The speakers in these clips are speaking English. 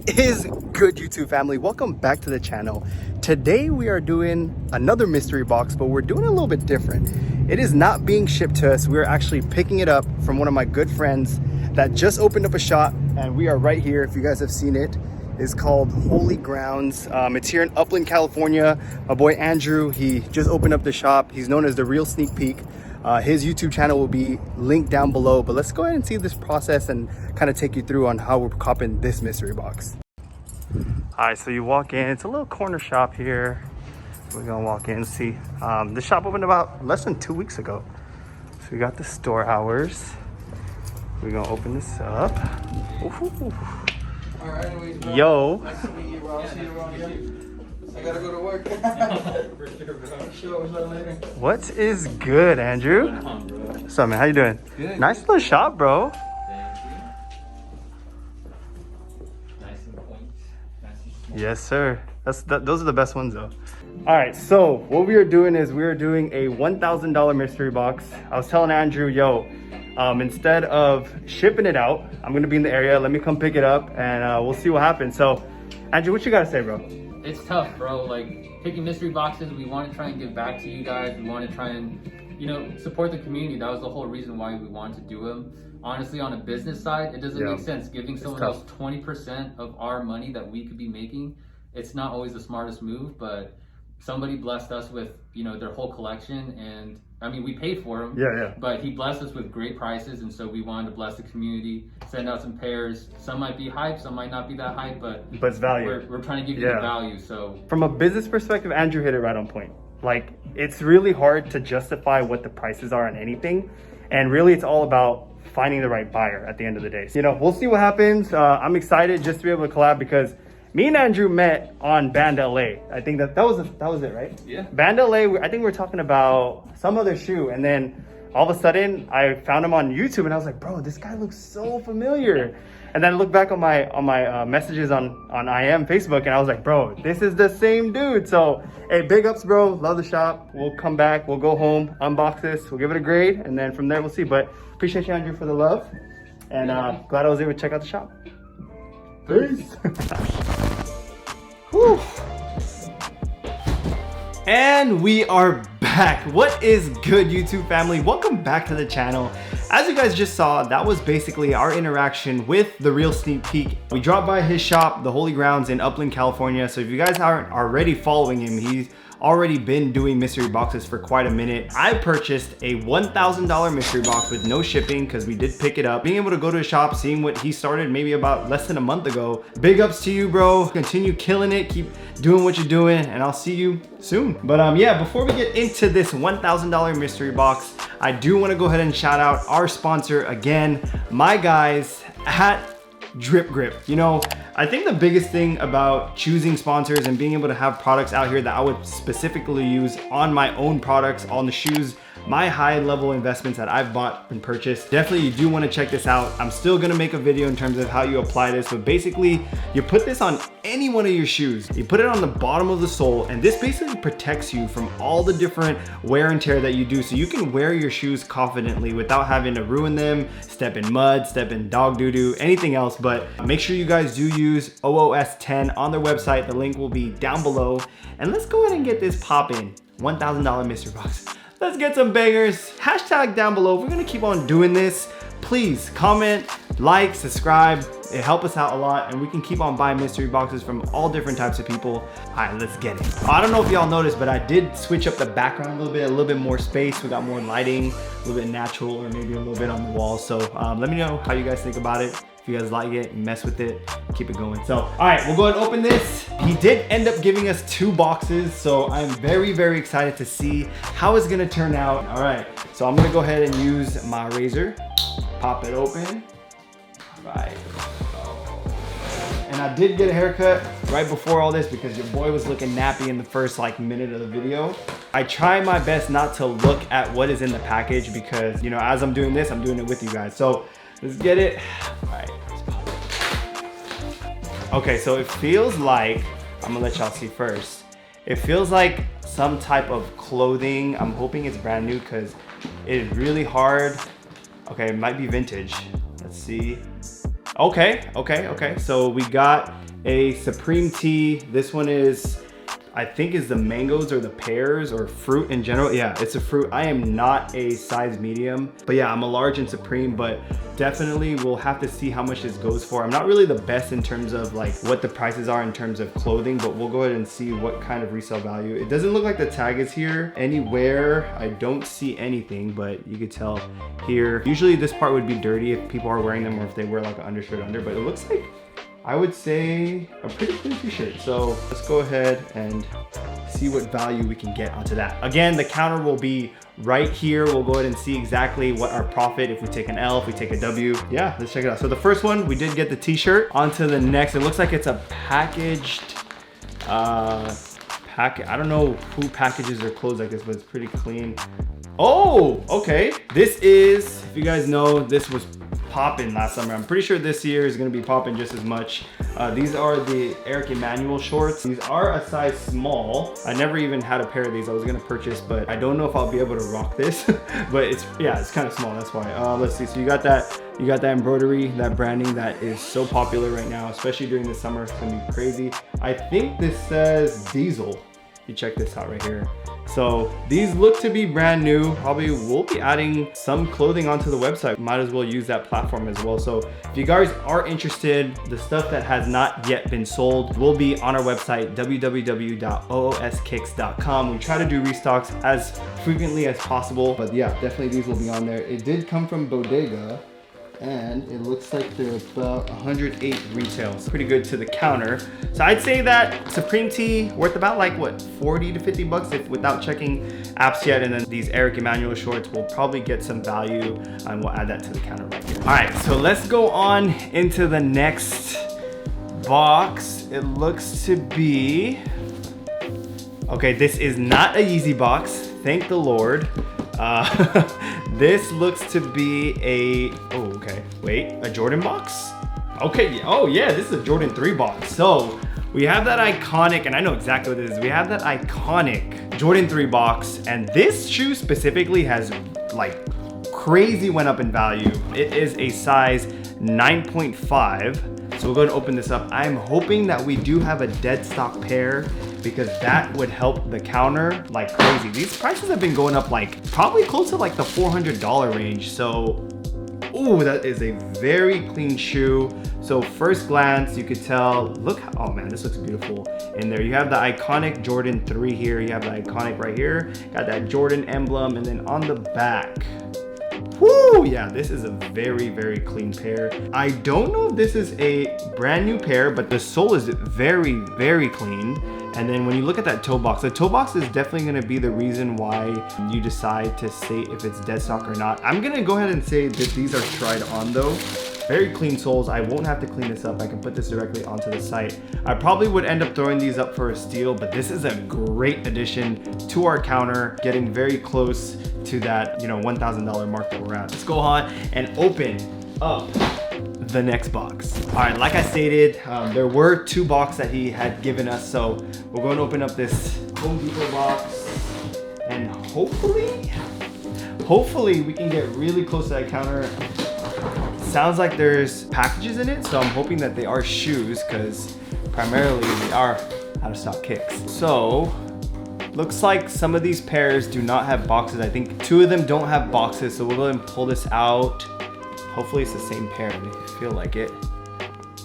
What is good, YouTube family? Welcome back to the channel. Today we are doing another mystery box, but we're doing it a little bit different. It is not being shipped to us. We're actually picking it up from one of my good friends that just opened up a shop, and we are right here. If you guys have seen it, it's called Holy Grounds. It's here in Upland, California. My boy Andrew, he just opened up the shop. He's known as The Real Sneak Peek. His YouTube channel will be linked down below, but let's go ahead and see this process and kind of take you through on how we're copping this mystery box. All right, so you walk in, it's a little corner shop here. We're gonna walk in and see. This shop opened about less than 2 weeks ago. So we got the store hours. We're gonna open this up. Ooh. All right, anyways, bro. Yo. Nice to meet you, bro. I'll see you around here. I gotta go to work. Sure, later. What is good, Andrew? What's up, man? How you doing? Good. Nice little shop, bro. Thank you. Nice and quaint. Nice and small. Yes, sir. Those are the best ones, though. All right, so what we are doing is we are doing a $1,000 mystery box. I was telling Andrew, yo, instead of shipping it out, I'm gonna be in the area. Let me come pick it up, and we'll see what happens. So, Andrew, what you gotta say, bro? It's tough, bro. Like, picking mystery boxes, we want to try and give back to you guys. We want to try and, support the community. That was the whole reason why we wanted to do them. Honestly, on a business side, it doesn't make sense. Giving someone else 20% of our money that we could be making, it's not always the smartest move, but somebody blessed us with, their whole collection, and I mean, we paid for them. Yeah. But he blessed us with great prices, and so we wanted to bless the community, send out some pairs. Some might be hype, some might not be that hype, but it's value. We're trying to give you the value. So from a business perspective, Andrew hit it right on point. Like, it's really hard to justify what the prices are on anything, and really it's all about finding the right buyer at the end of the day. So, we'll see what happens. I'm excited just to be able to collab because me and Andrew met on Band LA. I think that was it, right? Yeah. Band LA, I think we were talking about some other shoe, and then all of a sudden I found him on YouTube and I was like, bro, this guy looks so familiar. And then I looked back on my messages on IM Facebook, and I was like, bro, this is the same dude. So, hey, big ups, bro. Love the shop. We'll come back. We'll go home, unbox this. We'll give it a grade, and then from there we'll see. But appreciate you, Andrew, for the love, and glad I was able to check out the shop. Peace. Whew. And we are back. What is good, YouTube family? Welcome back to the channel. As you guys just saw, that was basically our interaction with The Real Sneak Peek. We dropped by his shop, The Holy Grounds in Upland, California. So if you guys aren't already following him, he's already been doing mystery boxes for quite a minute. I purchased a $1,000 mystery box with no shipping because we did pick it up. Being able to go to a shop, seeing what he started maybe about less than a month ago. Big ups to you, bro. Continue killing it. Keep doing what you're doing, and I'll see you soon. But yeah, before we get into this $1,000 mystery box, I do want to go ahead and shout out our sponsor again, my guys at Drip Grip. I think the biggest thing about choosing sponsors and being able to have products out here that I would specifically use on my own products, on the shoes, my high level investments that I've bought and purchased. Definitely, you do want to check this out. I'm still gonna make a video in terms of how you apply this, but basically you put this on any one of your shoes. You put it on the bottom of the sole, and this basically protects you from all the different wear and tear that you do, so you can wear your shoes confidently without having to ruin them, step in mud, step in dog doo-doo, anything else. But make sure you guys do use OOS10 on their website. The link will be down below. And let's go ahead and get this poppin'. $1,000 mystery box. Let's get some bangers. Hashtag down below. If we're gonna keep on doing this, please comment, like, subscribe. It helps us out a lot, and we can keep on buying mystery boxes from all different types of people. All right, let's get it. I don't know if y'all noticed, but I did switch up the background a little bit more space. We got more lighting, a little bit natural, or maybe a little bit on the wall. So let me know how you guys think about it. If you guys like it, mess with it, keep it going. So, all right, we'll go ahead and open this. He did end up giving us 2 boxes, so I'm very, very excited to see how it's gonna turn out. All right, so I'm gonna go ahead and use my razor, pop it open. All right. And I did get a haircut right before all this because your boy was looking nappy in the first minute of the video. I try my best not to look at what is in the package because, as I'm doing this, I'm doing it with you guys. So let's get it. All right. Okay, so it feels like, I'm gonna let y'all see first. It feels like some type of clothing. I'm hoping it's brand new because it's really hard. Okay, it might be vintage. Let's see. Okay. So we got a Supreme tee. This one is, I think is the mangoes or the pears or fruit in general. Yeah, it's a fruit. I am not a size medium, but yeah, I'm a large in Supreme, but definitely we'll have to see how much this goes for. I'm not really the best in terms of like what the prices are in terms of clothing, but we'll go ahead and see what kind of resale value. It doesn't look like the tag is here anywhere. I don't see anything, but you could tell here. Usually this part would be dirty if people are wearing them or if they wear like an undershirt under, but it looks like, I would say, a pretty clean t-shirt. So let's go ahead and see what value we can get onto that. Again, the counter will be right here. We'll go ahead and see exactly what our profit, if we take an L, if we take a W. Yeah, let's check it out. So the first one, we did get the t-shirt. Onto the next, it looks like it's a packaged, I don't know who packages their clothes like this, but it's pretty clean. Oh, okay. This is, if you guys know, this was popping last summer. I'm pretty sure this year is gonna be popping just as much. These are the Eric Emanuel shorts. These are a size small. I never even had a pair of these I was gonna purchase, but I don't know if I'll be able to rock this. But it's kind of small, that's why. Let's see, so you got that embroidery, that branding that is so popular right now, especially during the summer. It's gonna be crazy. I think this says Diesel. You check this out right here. So these look to be brand new. Probably we'll be adding some clothing onto the website. Might as well use that platform as well. So if you guys are interested, the stuff that has not yet been sold will be on our website, www.ooskicks.com. We try to do restocks as frequently as possible, but yeah, definitely these will be on there. It did come from Bodega, and it looks like they're about 108 retail. So pretty good to the counter. So I'd say that Supreme tee worth about like what, 40 to 50 bucks if without checking apps yet. And then these Eric Emanuel shorts will probably get some value, and we'll add that to the counter right here. All right, so let's go on into the next box. It looks to be, okay, this is not a Yeezy box, thank the Lord. This looks to be a, a Jordan box? Okay, oh yeah, this is a Jordan 3 box. So we have that iconic, and I know exactly what it is. We have that iconic Jordan 3 box, and this shoe specifically has like crazy went up in value. It is a size 9.5. So we'll go ahead and open this up. I'm hoping that we do have a dead stock pair, because that would help the counter like crazy. These prices have been going up like probably close to like the $400 range. So, ooh, that is a very clean shoe. So first glance, you could tell, look, oh man, this looks beautiful in there. You have the iconic Jordan 3 here. You have the iconic right here. Got that Jordan emblem, and then on the back, whoo, yeah, this is a very, very clean pair. I don't know if this is a brand new pair, but the sole is very, very clean. And then when you look at that toe box, the toe box is definitely gonna be the reason why you decide to state if it's dead stock or not. I'm gonna go ahead and say that these are tried on though. Very clean soles. I won't have to clean this up. I can put this directly onto the site. I probably would end up throwing these up for a steal, but this is a great addition to our counter, getting very close to that, you know, $1,000 mark that we're at. Let's go on and open up the next box. All right, like I stated, there were 2 boxes that he had given us, so we're going to open up this Home Depot box, and hopefully we can get really close to that counter. Sounds like there's packages in it, so I'm hoping that they are shoes, because primarily they are out of stock kicks. So looks like some of these pairs do not have boxes. I think 2 of them don't have boxes, so we'll go ahead and pull this out. Hopefully it's the same pair. I feel like it.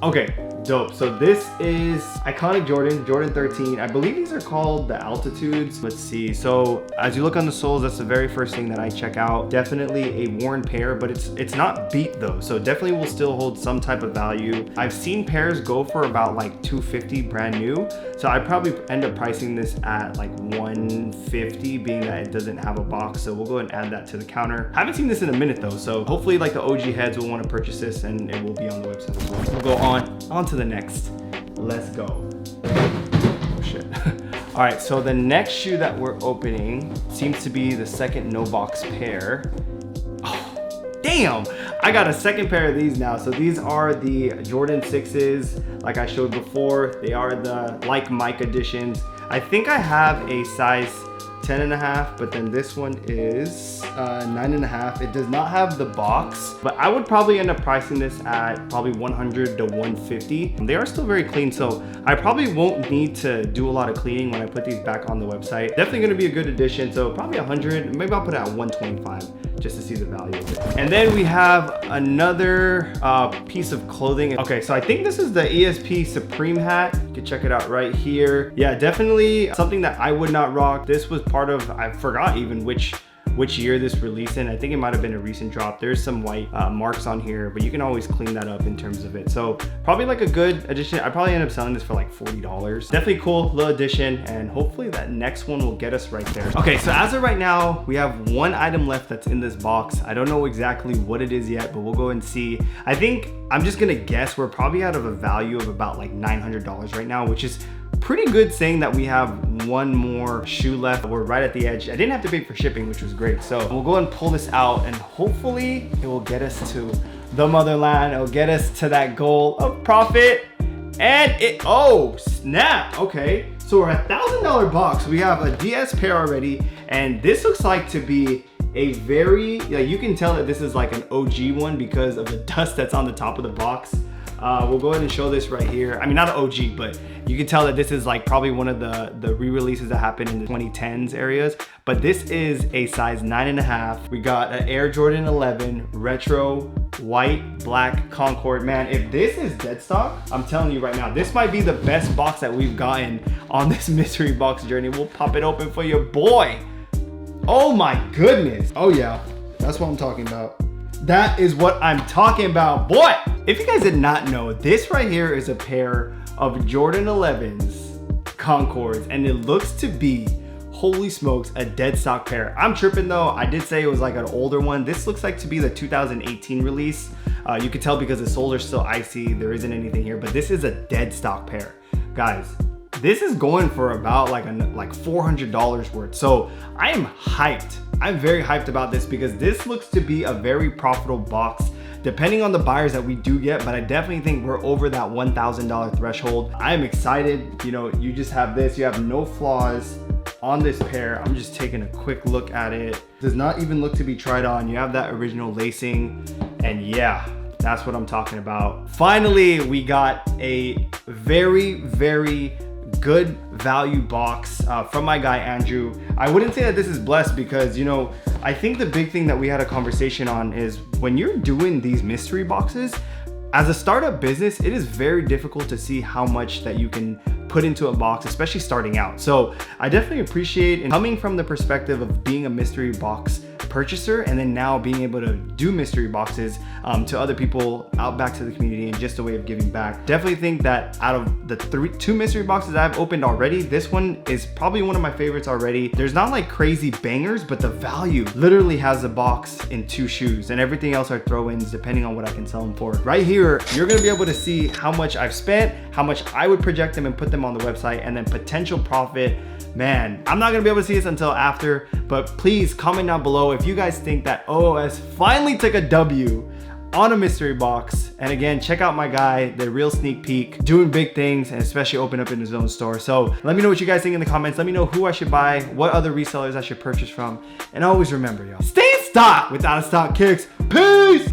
Okay, dope. So this is iconic Jordan 13. I believe these are called the Altitudes. Let's see. So as you look on the soles, that's the very first thing that I check out. Definitely a worn pair, but it's not beat though. So definitely will still hold some type of value. I've seen pairs go for about like $250 brand new. So I'd probably end up pricing this at like $150, being that it doesn't have a box. So we'll go ahead and add that to the counter. Haven't seen this in a minute though. So hopefully like the OG heads will want to purchase this, and it will be on the website as well. We'll go on to the next. Let's go. Oh shit. All right, so the next shoe that we're opening seems to be the second no box pair. Oh, damn, I got a second pair of these now. So these are the Jordan 6s, like I showed before. They are the Like Mike editions. I think I have a size 10.5, but then this one is 9.5. It does not have the box, but I would probably end up pricing this at probably 100 to 150. They are still very clean, so I probably won't need to do a lot of cleaning when I put these back on the website. Definitely gonna be a good addition, so probably 100, maybe I'll put it at 125 just to see the value of it. And then we have another piece of clothing. Okay, so I think this is the ESP Supreme hat. You can check it out right here. Yeah, definitely something that I would not rock. This was part of, I forgot even which year this released in. I think it might have been a recent drop. There's some white marks on here, but you can always clean that up in terms of it. So probably like a good addition. I probably end up selling this for like $40. Definitely cool little addition, and hopefully that next one will get us right there. Okay, so as of right now, we have one item left that's in this box. I don't know exactly what it is yet, but we'll go and see. I think I'm just gonna guess we're probably out of a value of about like $900 right now, which is pretty good, saying that we have one more shoe left. We're right at the edge. I didn't have to pay for shipping, which was great. So we'll go and pull this out, and hopefully it will get us to the motherland. It'll get us to that goal of profit. And it, oh snap, okay. So we're a $1,000 box. We have a DS pair already, and this looks like to be a very, yeah, you can tell that this is like an OG one because of the dust that's on the top of the box. We'll go ahead and show this right here. I mean, not an OG, but you can tell that this is like probably one of the re-releases that happened in the 2010s areas. But this is a size 9.5. We got an Air Jordan 11 retro white black Concord. Man, if this is dead stock, I'm telling you right now, this might be the best box that we've gotten on this mystery box journey. We'll pop it open for your boy. Oh my goodness. Oh yeah, that's what I'm talking about. That is what I'm talking about, boy. If you guys did not know, this right here is a pair of Jordan 11s Concords, and it looks to be, holy smokes, a dead stock pair. I'm tripping though. I did say it was like an older one. This looks like to be the 2018 release. You can tell because the soles are still icy. There isn't anything here, but this is a dead stock pair. Guys, this is going for about like $400 worth. So I am hyped. I'm very hyped about this because this looks to be a very profitable box depending on the buyers that we do get, but I definitely think we're over that $1,000 threshold. I'm excited. You know, you just have this, you have no flaws on this pair. I'm just taking a quick look at it. Does not even look to be tried on. You have that original lacing, and yeah, that's what I'm talking about. Finally, we got a very, very good value box from my guy Andrew. I wouldn't say that this is blessed because, you know, I think the big thing that we had a conversation on is when you're doing these mystery boxes, as a startup business, it is very difficult to see how much that you can put into a box, especially starting out. So I definitely appreciate, and coming from the perspective of being a mystery box purchaser and then now being able to do mystery boxes to other people out back to the community, and just a way of giving back. Definitely think that out of the two mystery boxes I've opened already, this one is probably one of my favorites already. There's not like crazy bangers, but the value literally has a box in 2 shoes, and everything else are throw-ins depending on what I can sell them for. Right here, you're gonna be able to see how much I've spent, how much I would project them and put them on the website, and then potential profit. Man, I'm not gonna be able to see this until after, but please comment down below if you guys think that OOS finally took a W on a mystery box. And again, check out my guy, The Real Sneak Peek, doing big things, and especially open up in his own store. So let me know what you guys think in the comments. Let me know who I should buy, what other resellers I should purchase from. And always remember, y'all, stay in stock with out of stock kicks. Peace!